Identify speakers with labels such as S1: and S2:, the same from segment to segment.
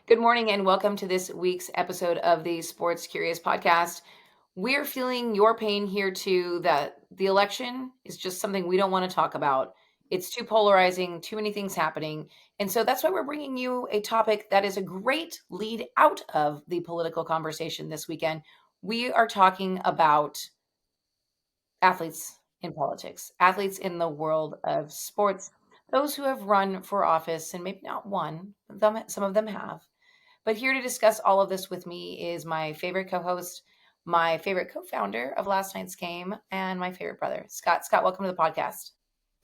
S1: Good morning and welcome to this week's episode of the Sports Curious podcast. We're feeling your pain here too that the election is just something we don't want to talk about. It's too polarizing, too many things happening. And so that's why we're bringing you a topic that is a great lead out of the political conversation this weekend. We are talking about athletes in politics, athletes in the world of sports, those who have run for office and maybe not won, some of them have. But here to discuss all of this with me is my favorite co-host, my favorite co-founder of last night's game, and my favorite brother, Scott. Scott, welcome to the podcast.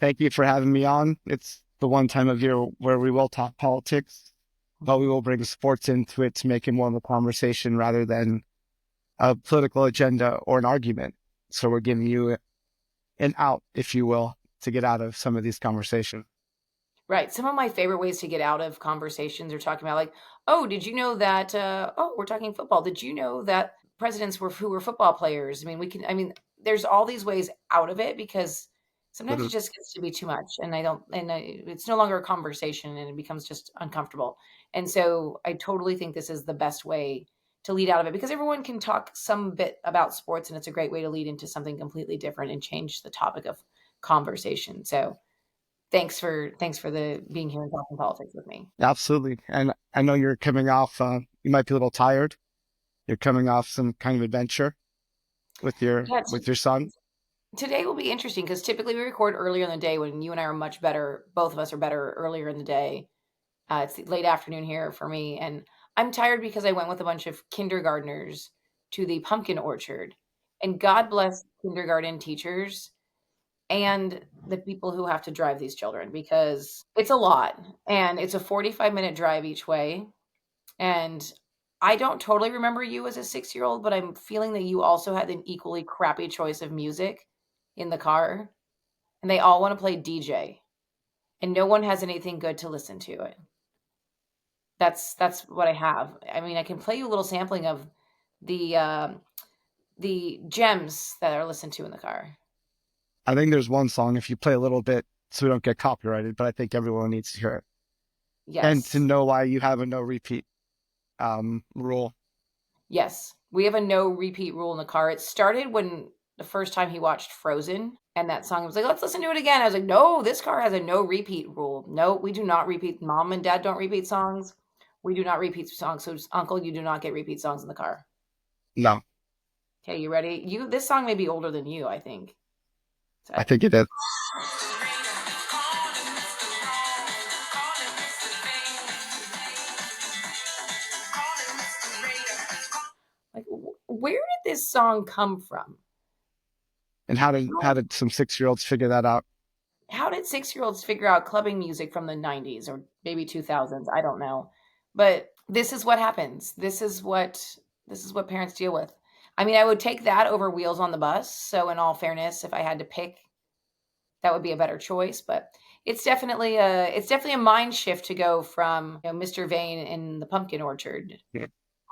S2: Thank you for having me on. It's the one time of year where we will talk politics, but we will bring sports into it to make it more of a conversation rather than a political agenda or an argument. So we're giving you an out, if you will, to get out of some of these conversations.
S1: Right. Some of my favorite ways to get out of conversations are talking about like, oh, did you know that? We're talking football. Did you know that presidents were who were football players? I mean, there's all these ways out of it because sometimes it
S2: Mhm.
S1: just gets to be too much, and it's no longer a conversation, and it becomes just uncomfortable. And so I totally think this is the best way to lead out of it because everyone can talk some bit about sports, and it's a great way to lead into something completely different and change the topic of conversation. So thanks for the being here and talking politics with me.
S2: Absolutely. And I know you're coming off, you might be a little tired. You're coming off some kind of adventure with your
S1: Yeah,
S2: with your son.
S1: today will be interesting because typically we record earlier in the day when you and I are much better. Both of us are better earlier in the day. It's late afternoon here for me, and I'm tired because I went with a bunch of kindergartners to the pumpkin orchard. And God bless kindergarten teachers and the people who have to drive these children because it's a lot, and it's a 45-minute drive each way. And I don't totally remember you as a 6-year-old, but I'm feeling that you also had an equally crappy choice of music in the car, and they all wanna play DJ, and no one has anything good to listen to it. That's what I have. I mean, I can play you a little sampling of the, the gems that are listened to in the car.
S2: I think there's one song, if you play a little bit so we don't get copyrighted, but I think everyone needs to hear it. And to
S1: Yes.
S2: know why you have a no repeat rule.
S1: Yes. We have a no repeat rule in the car. It started when the first time he watched Frozen, and that song was like, "Let's listen to it again." I was like, "No, this car has a no repeat rule. No, we do not repeat. Mom and dad don't repeat songs. We do not repeat songs. So, uncle, you do not get repeat songs in the car."
S2: No,
S1: Okay, you ready? This song may be older than you, I think.
S2: I
S1: So,
S2: think it is.
S1: like, where did this song come from?
S2: And how did some 6-year-olds figure that out?
S1: How did 6-year-olds figure out clubbing music from the 90s or maybe 2000s? I don't know. But this is what happens. This is what parents deal with. I mean, I would take that over Wheels on the Bus. So in all fairness, if I had to pick, that would be a better choice, but it's definitely a mind shift to go from, Mr. Vane in the pumpkin orchard,
S2: Yeah.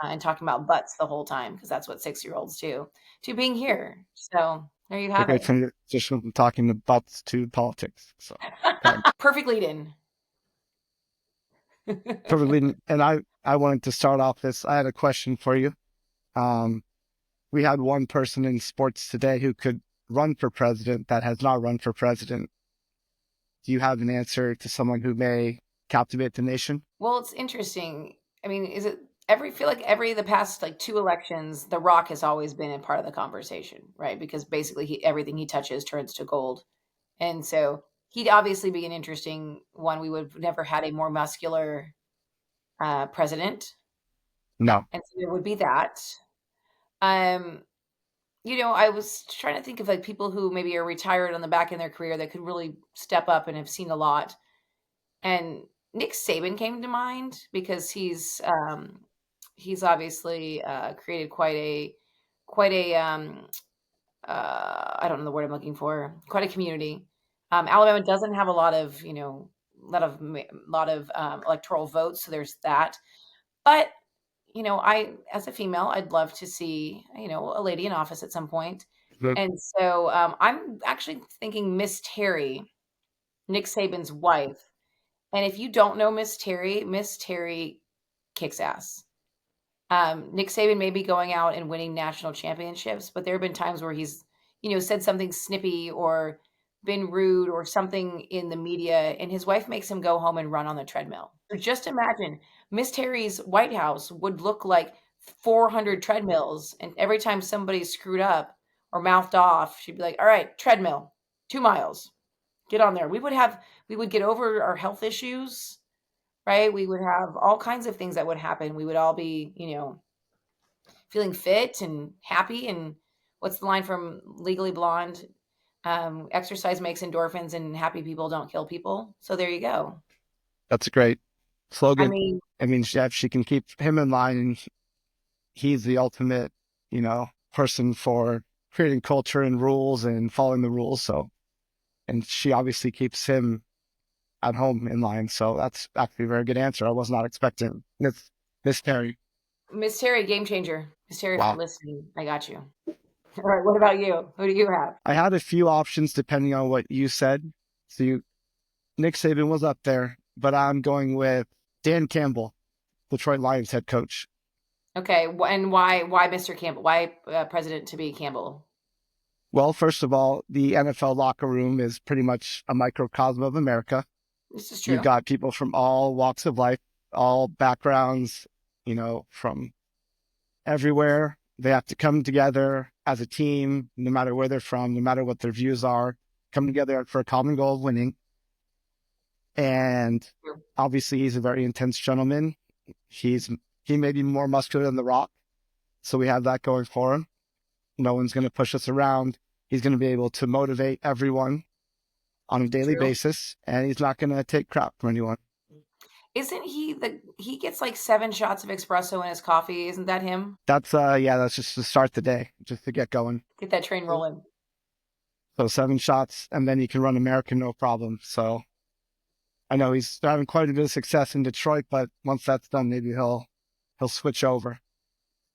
S1: and talking about butts the whole time because that's what 6-year-olds do, to being here. So there you
S2: Like
S1: have
S2: I
S1: it.
S2: transition from talking about to politics. So um,
S1: Perfect lead in.
S2: totally. And I wanted to start off this. I had a question for you. Um, we had one person in sports today who could run for president that has not run for president. Do you have an answer to someone who may captivate the nation?
S1: Well, it's interesting. I mean, is it every feel like every the past like 2 elections, The Rock has always been a part of the conversation, right? Because basically everything he touches turns to gold. And so he'd obviously be an interesting one. We would have never had a more muscular president.
S2: No.
S1: And so there would be that. Um, I was trying to think of like people who maybe are retired on the back end of their career that could really step up and have seen a lot. And Nick Saban came to mind because he's obviously created quite a I don't know the word I'm looking for, quite a community. Alabama doesn't have a lot of electoral votes, so there's that. But I as a female, I'd love to see a lady in office at some point. And so I'm actually thinking Miss Terry, Nick Saban's wife. And if you don't know Miss Terry kicks ass. Nick Saban may be going out and winning national championships, but there have been times where he's, said something snippy or been rude or something in the media, and his wife makes him go home and run on the treadmill. So just imagine Miss Terry's White House would look like 400 treadmills, and every time somebody screwed up or mouthed off, she'd be like, "All right, treadmill, 2 miles, get on there." We would get over our health issues, right? We would have all kinds of things that would happen. We would all be, feeling fit and happy. And what's the line from Legally Blonde? Exercise makes endorphins, and happy people don't kill people. So there you go.
S2: That's a great
S1: I
S2: slogan.
S1: mean,
S2: I mean, if she can keep him in line, and he's the ultimate, person for creating culture and rules and following the rules. So, and she obviously keeps him at home in line. So that's actually a very good answer. I was not expecting Miss Terry.
S1: Miss Terry, game changer. Miss Terry, if you're
S2: Wow.
S1: listening, I got you. All right. What about you? Who do you have?
S2: I had a few options depending on what you said. So Nick Saban was up there, but I'm going with Dan Campbell, Detroit Lions head coach.
S1: Okay. And why Mr. Campbell? Why President to be Campbell?
S2: Well, first of all, the NFL locker room is pretty much a microcosm of America.
S1: This is
S2: You've
S1: true.
S2: got people from all walks of life, all backgrounds, from everywhere. They have to come together as a team, no matter where they're from, no matter what their views are, come together for a common goal of winning. And
S1: True.
S2: obviously, he's a very intense gentleman. He may be more muscular than The Rock, so we have that going for him. No one's going to push us around. He's going to be able to motivate everyone on a daily
S1: True.
S2: basis, and he's not going to take crap from anyone.
S1: Isn't he gets like 7 shots of espresso in his coffee? Isn't that him?
S2: That's just to start the day, just to get going.
S1: Get that train rolling.
S2: So 7 shots, and then you can run American no problem. So I know he's having quite a bit of success in Detroit, but once that's done, maybe he'll switch over.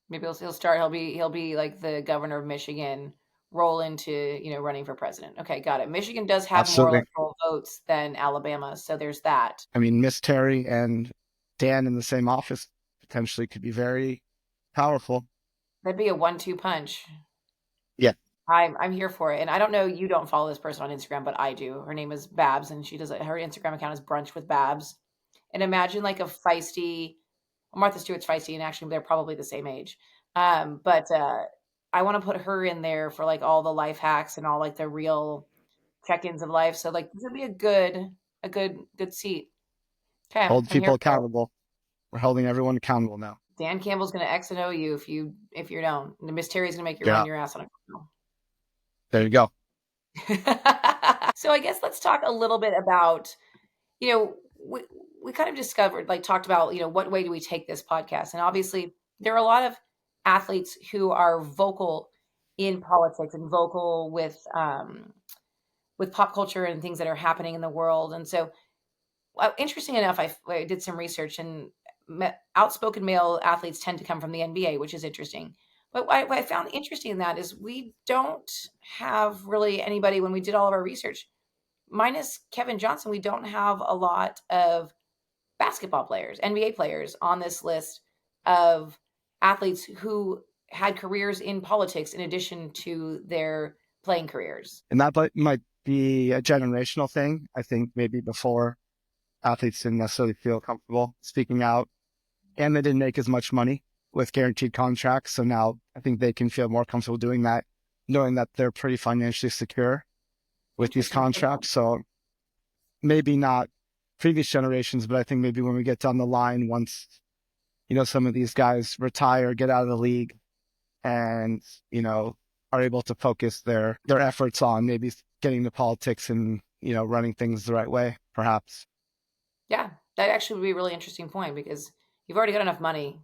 S1: Maybe he'll start. He'll be like the governor of Michigan, roll into running for president. Okay, got it. Michigan does have more
S2: Absolutely.
S1: electoral votes than Alabama, so there's that.
S2: I mean, Miss Terry and Dan in the same office potentially could be very powerful.
S1: That'd be a 1-2 punch.
S2: Yeah.
S1: I'm here for it. And I don't know, you don't follow this person on Instagram, but I do. Her name is Babs, and she does her Instagram account is Brunch with Babs. And imagine like a feisty, well, Martha Stewart's feisty, and actually they're probably the same age. But I want to put her in there for like all the life hacks and all like the real check-ins of life. So like this would be a good seat. Okay,
S2: Hold
S1: I'm
S2: people
S1: here for it.
S2: accountable. We're holding everyone accountable now.
S1: Dan Campbell's gonna X and O you if you don't. And Miss Terry's gonna make you run
S2: Yeah.
S1: your ass on a treadmill.
S2: There you go.
S1: So I guess let's talk a little bit about, you know, we kind of discovered, like talked about, what way do we take this podcast? And obviously there are a lot of athletes who are vocal in politics and vocal with pop culture and things that are happening in the world. And so, interesting enough, I did some research, and outspoken male athletes tend to come from the NBA, which is interesting. But what I found interesting in that is we don't have really anybody, when we did all of our research, minus Kevin Johnson, we don't have a lot of basketball players, NBA players on this list of athletes who had careers in politics in addition to their playing careers.
S2: And that might be a generational thing. I think maybe before athletes didn't necessarily feel comfortable speaking out, and they didn't make as much money with guaranteed contracts. So now I think they can feel more comfortable doing that, knowing that they're pretty financially secure with these
S1: Interesting.
S2: contracts. So maybe not previous generations, but I think maybe when we get down the line, once, some of these guys retire, get out of the league, and, are able to focus their efforts on maybe getting to politics and, running things the right way, perhaps.
S1: Yeah, that actually would be a really interesting point because you've already got enough money.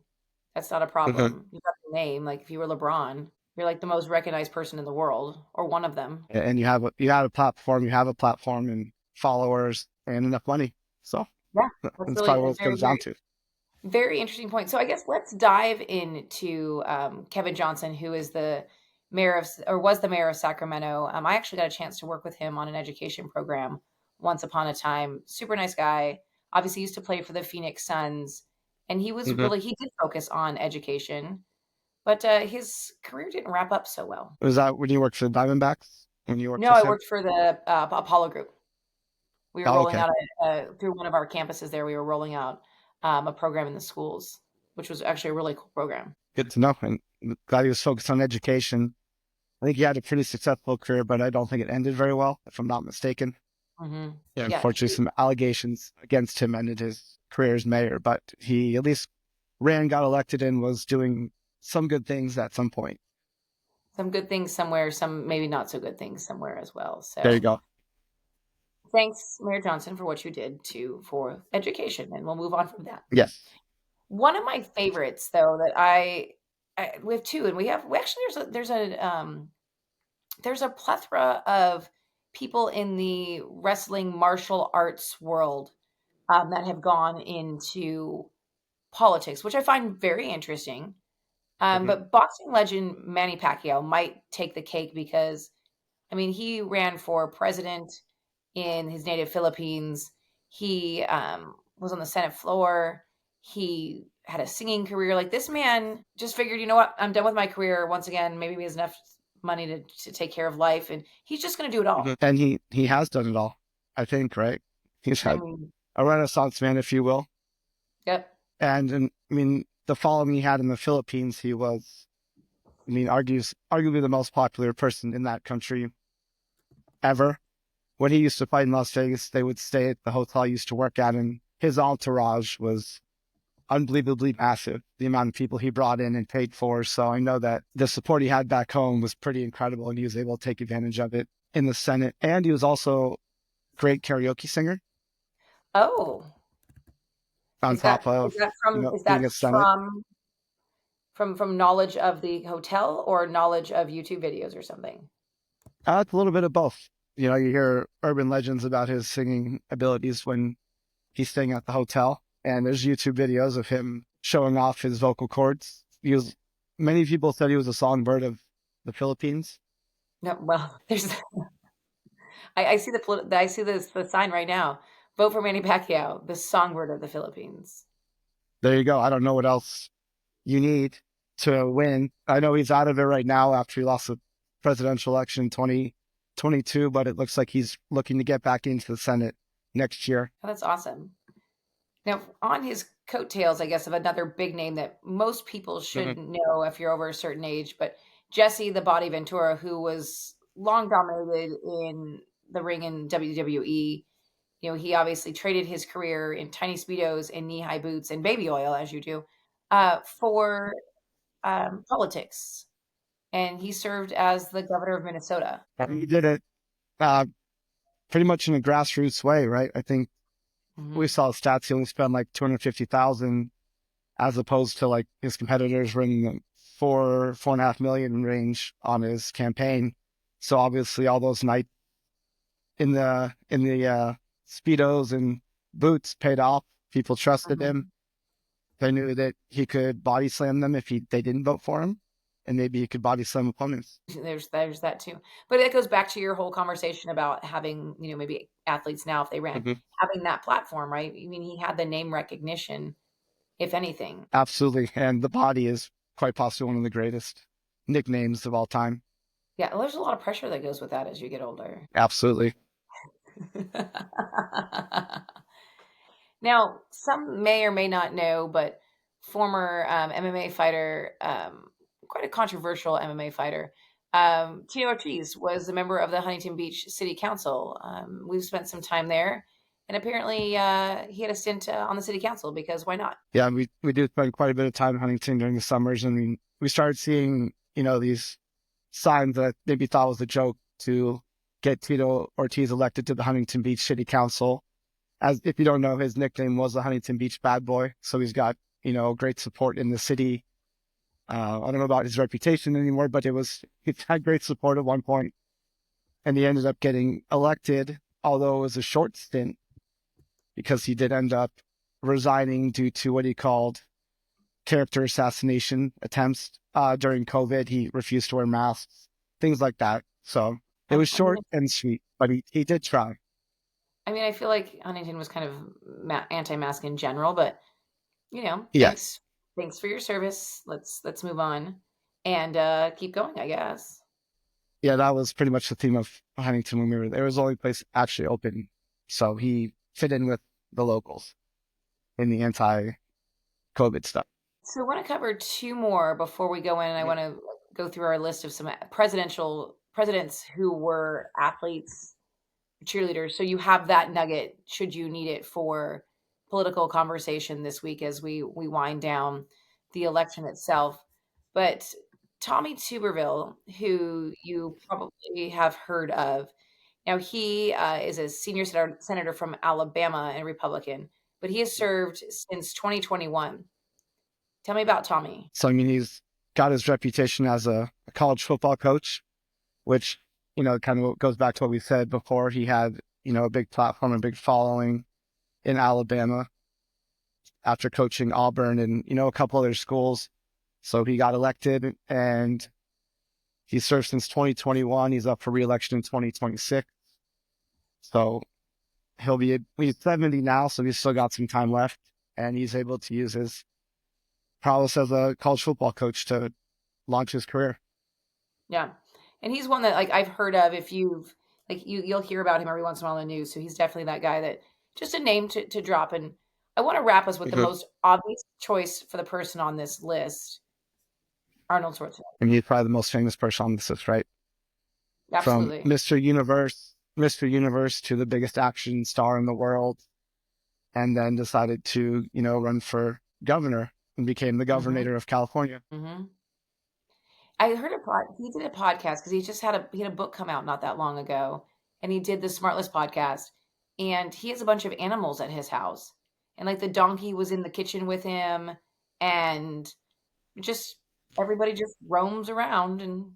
S1: That's not a
S2: Mhm.
S1: problem. You've got the name. Like if you were LeBron, you're like the most recognized person in the world, or one of them.
S2: And you have a platform and followers and enough money. So
S1: Yeah, that's
S2: that's
S1: really
S2: probably
S1: a
S2: what it
S1: very,
S2: comes down
S1: very,
S2: to.
S1: very interesting point. So I guess let's dive into Kevin Johnson, who is the mayor of, or was the mayor of Sacramento. I actually got a chance to work with him on an education program once upon a time. Super nice guy. Obviously used to play for the Phoenix Suns. and he was
S2: Hmm.
S1: really he did focus on education, but, his career didn't wrap up so well.
S2: Was that when you worked for the Diamondbacks? When you worked
S1: No,
S2: for
S1: I
S2: him?
S1: worked for the, Apollo Group. We were
S2: Oh,
S1: rolling
S2: okay.
S1: out through one of our campuses there, we were rolling out, a program in the schools, which was actually a really cool program.
S2: Good to know. And glad he was focused on education. I think he had a pretty successful career, but I don't think it ended very well, if I'm not mistaken.
S1: Mhm.
S2: Yeah,
S1: Yeah,
S2: unfortunately, some allegations against him ended his career as mayor, but he at least ran, got elected, and was doing some good things at some point.
S1: some good things somewhere, some maybe not so good things somewhere as well,
S2: There you
S1: so
S2: go.
S1: thanks, Mayor Johnson, for what you did for education, and we'll move on from that.
S2: Yes.
S1: One of my favorites, though, that I we have 2, and we actually there's a plethora of people in the wrestling martial arts world, that have gone into politics, which I find very interesting.
S2: Hmm.
S1: But boxing legend Manny Pacquiao might take the cake because, I mean, he ran for president in his native Philippines. He was on the Senate floor. He had a singing career. Like this man just figured, you know what? I'm done with my career. Once again, maybe he has enough money to take care of life, and he's just going to do it
S2: Hmm.
S1: all.
S2: And he has done it all, I think, right? He's
S1: I
S2: had
S1: mean,
S2: a renaissance man, if you will.
S1: yep.
S2: And I mean, the following he had in the Philippines, he was, I mean, arguably the most popular person in that country ever. When he used to fight in Las Vegas, they would stay at the hotel he used to work at, and his entourage was unbelievably massive, the amount of people he brought in and paid for. So I know that the support he had back home was pretty incredible, and he was able to take advantage of it in the Senate. And he was also a great karaoke singer
S1: Oh,
S2: on top
S1: is
S2: of,
S1: that from
S2: being a Senate.
S1: from knowledge of the hotel or knowledge of YouTube videos or something?
S2: It's a little bit of both. You hear urban legends about his singing abilities when he's staying at the hotel, and there's YouTube videos of him showing off his vocal cords. Many people said he was a songbird of the Philippines.
S1: No, well, there's I see I see the sign right now. Vote for Manny Pacquiao, the songbird of the Philippines.
S2: There you go. I don't know what else you need to win. I know he's out of it right now after he lost the presidential election in 2022, but it looks like he's looking to get back into the Senate next year.
S1: Oh, that's awesome. Now, on his coattails, I guess, of another big name that most people
S2: Mhm.
S1: should know if you're over a certain age, but Jesse the Body Ventura, who was long dominated in the ring in WWE. He obviously traded his career in tiny speedos and knee-high boots and baby oil, as you do, for politics, and he served as the governor of Minnesota.
S2: And he did it uh, pretty much in a grassroots way, right? I think we
S1: Mhm.
S2: saw stats. He only spent like 250,000 as opposed to like his competitors running the 4.5 million range on his campaign. So obviously all those nights in the speedos and boots paid off. People trusted him.
S1: Mhm.
S2: They knew that he could body slam them if they didn't vote for him, and maybe he could body slam opponents.
S1: There's that too. But it goes back to your whole conversation about having, maybe athletes now if they ran,
S2: Mhm.
S1: having that platform, right? I mean, he had the name recognition, if anything.
S2: Absolutely, and the body is quite possibly one of the greatest nicknames of all time.
S1: Yeah, well, there's a lot of pressure that goes with that as you get older.
S2: Absolutely.
S1: Now, some may or may not know, but former MMA fighter, quite a controversial MMA fighter, Tito Ortiz was a member of the Huntington Beach City Council. We've spent some time there, and apparently he had a stint on the city council because why not?
S2: Yeah, we do spend quite a bit of time in Huntington during the summers, and we started seeing these signs that maybe thought was a joke to get Tito Ortiz elected to the Huntington Beach City Council. As if you don't know, his nickname was the Huntington Beach Bad Boy, so he's got great support in the city. I don't know about his reputation anymore, but he had great support at one point, and he ended up getting elected, although it was a short stint because he did end up resigning due to what he called character assassination attempts during COVID. He refused to wear masks, things like that. So it was
S1: I mean,
S2: short and sweet, but he did try.
S1: I feel like Huntington was kind of anti-mask in general, but Thanks
S2: Yes.
S1: thanks for your service. Let's move on and keep going, I guess.
S2: Yeah, that was pretty much the theme of Huntington when we were there. It was the only place actually open. So he fit in with the locals in the anti-COVID stuff.
S1: So I want to cover two more before we go in. I
S2: Mhm.
S1: want to go through our list of some presidents who were athletes, cheerleaders. So you have that nugget should you need it for political conversation this week as we wind down the election itself. But Tommy Tuberville, who you probably have heard of, now he is a senior senator from Alabama and Republican, but he has served since 2021. Tell me about Tommy.
S2: So, I mean, he's got his reputation as a college football coach, which, kind of goes back to what we said before. He had, a big platform, a big following in Alabama after coaching Auburn and, a couple other schools. So he got elected and he served since 2021. He's up for reelection in 2026. So he's 70 now, so he's still got some time left. And he's able to use his prowess as a college football coach to launch his career.
S1: Yeah. And he's one that, like, I've heard of if you've like, you'll hear about him every once in a while in the news, so he's definitely that guy that just a name to drop, and I wanna wrap us with the
S2: Mhm.
S1: most obvious choice for the person on this list, Arnold Schwarzenegger.
S2: And he's probably the most famous person on this list, right? From
S1: Absolutely.
S2: Mr. Universe to the biggest action star in the world, and then decided to, run for governor and became the
S1: Mhm,
S2: governor of California.
S1: mhm. I heard he did a podcast because he had a book come out not that long ago, and he did the Smartless podcast, and he has a bunch of animals at his house, and, like, the donkey was in the kitchen with him, and just everybody just roams around, and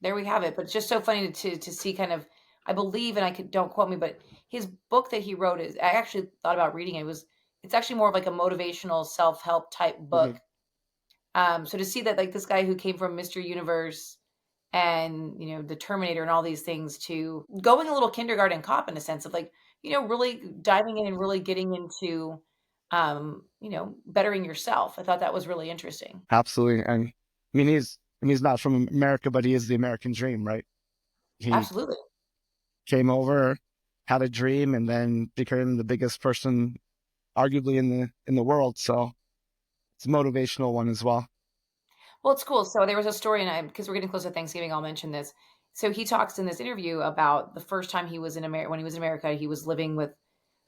S1: there we have it. But it's just so funny to see kind of, I believe, and don't quote me, but his book that he wrote is, I actually thought about reading it. It's actually more of like a motivational self-help type
S2: Mhm.
S1: book. So to see that, like, this guy who came from Mr. Universe and, the Terminator and all these things, to going a little kindergarten cop in a sense of, like, really diving in and really getting into bettering yourself. I thought that was really interesting.
S2: Absolutely. And he's not from America, but he is the American dream, right? He
S1: Absolutely.
S2: came over, had a dream, and then became the biggest person arguably in the world. So it's a motivational one as well.
S1: Well, it's cool. So there was a story, and because we're getting close to Thanksgiving, I'll mention this. So he talks in this interview about the first time he was in America. When he was in America, he was living with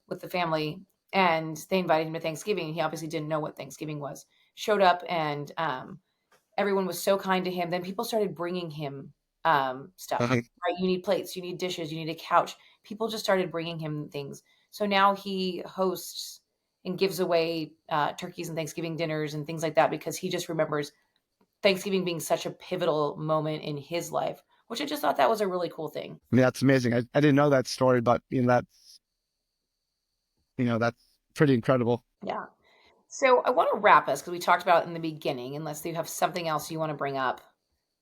S1: the family, and they invited him to Thanksgiving. He obviously didn't know what Thanksgiving was. Showed up, and everyone was so kind to him. Then people started bringing him stuff.
S2: Mhm.
S1: Right? You need plates, you need dishes, you need a couch. People just started bringing him things. So now he hosts and gives away turkeys and Thanksgiving dinners and things like that because he just remembers Thanksgiving being such a pivotal moment in his life, which I just thought that was a really cool thing.
S2: I mean, that's amazing. I didn't know that story, but that's pretty incredible.
S1: Yeah. So I want to wrap us because we talked about it in the beginning, unless you have something else you want to bring up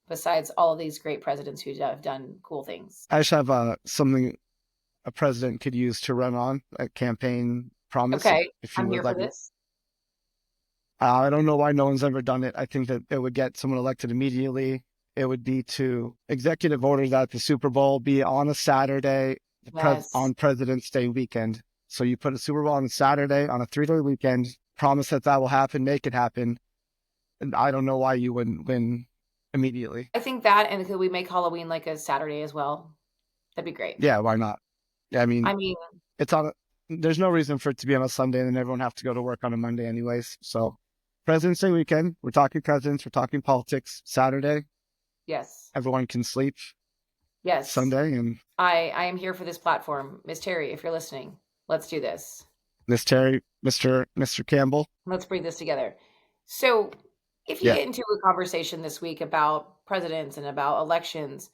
S1: besides all of these great presidents who have done cool things.
S2: I just have something a president could use to run on a campaign promise
S1: Okay.
S2: if you
S1: I'm here
S2: would
S1: for
S2: let me.
S1: this.
S2: I don't know why no one's ever done it. I think that it would get someone elected immediately. It would be to executive order that the Super Bowl be on a Saturday,
S1: Yes.
S2: on President's Day weekend. So you put a Super Bowl on a Saturday on a 3-day weekend, promise that will happen, make it happen. And I don't know why you wouldn't win immediately.
S1: I think that, and could we make Halloween like a Saturday as well? That'd be great.
S2: Yeah, why not? Yeah, I mean,
S1: I mean,
S2: it's on. There's no reason for it to be on a Sunday and then everyone have to go to work on a Monday anyways. So President's Day weekend, we're talking presidents, we're talking politics. Saturday,
S1: yes.
S2: everyone can sleep.
S1: Yes.
S2: Sunday, and
S1: I am here for this platform. Miss Terry, if you're listening, let's do this.
S2: Miss Terry, Mr. Campbell.
S1: Let's bring this together. So, if you
S2: Yeah.
S1: get into a conversation this week about presidents and about elections,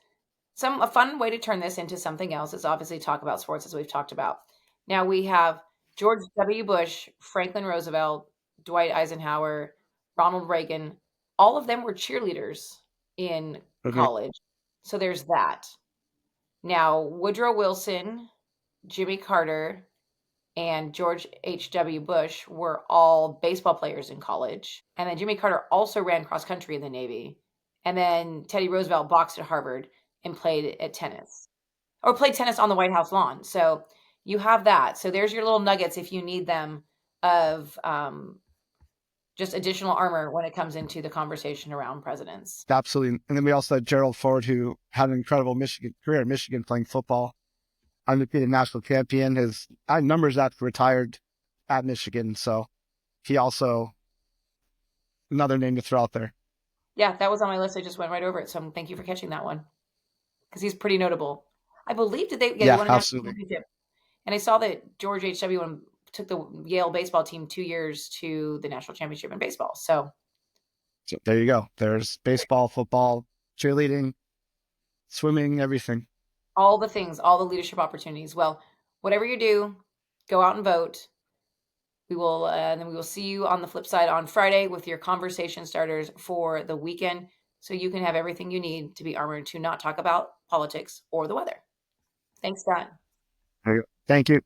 S1: a fun way to turn this into something else is obviously talk about sports, as we've talked about. Now we have George W. Bush, Franklin Roosevelt, Dwight Eisenhower, Ronald Reagan. All of them were cheerleaders in
S2: Mhm.
S1: college. So there's that. Now Woodrow Wilson, Jimmy Carter, and George H.W. Bush were all baseball players in college. And then Jimmy Carter also ran cross country in the Navy. And then Teddy Roosevelt boxed at Harvard and played at tennis or played tennis on the White House lawn. So you have that. So there's your little nuggets if you need them of just additional armor when it comes into the conversation around presidents.
S2: Absolutely. And then we also had Gerald Ford, who had an incredible Michigan career in Michigan playing football, undefeated national champion. His numbers after retired at Michigan. So he also another name to throw out there.
S1: Yeah, that was on my list. I just went right over it. So thank you for catching that one because he's pretty notable. I believe they
S2: Yeah,
S1: won a national
S2: absolutely.
S1: championship. And I saw that George H.W. took the Yale baseball team 2 years to the national championship in baseball. So
S2: So there you go. There's baseball, football, cheerleading, swimming, everything.
S1: all the things, all the leadership opportunities. Well, whatever you do, go out and vote. And then we will see you on the flip side on Friday with your conversation starters for the weekend, so you can have everything you need to be armored to not talk about politics or the weather. Thanks, Scott.
S2: There you go. Thank you.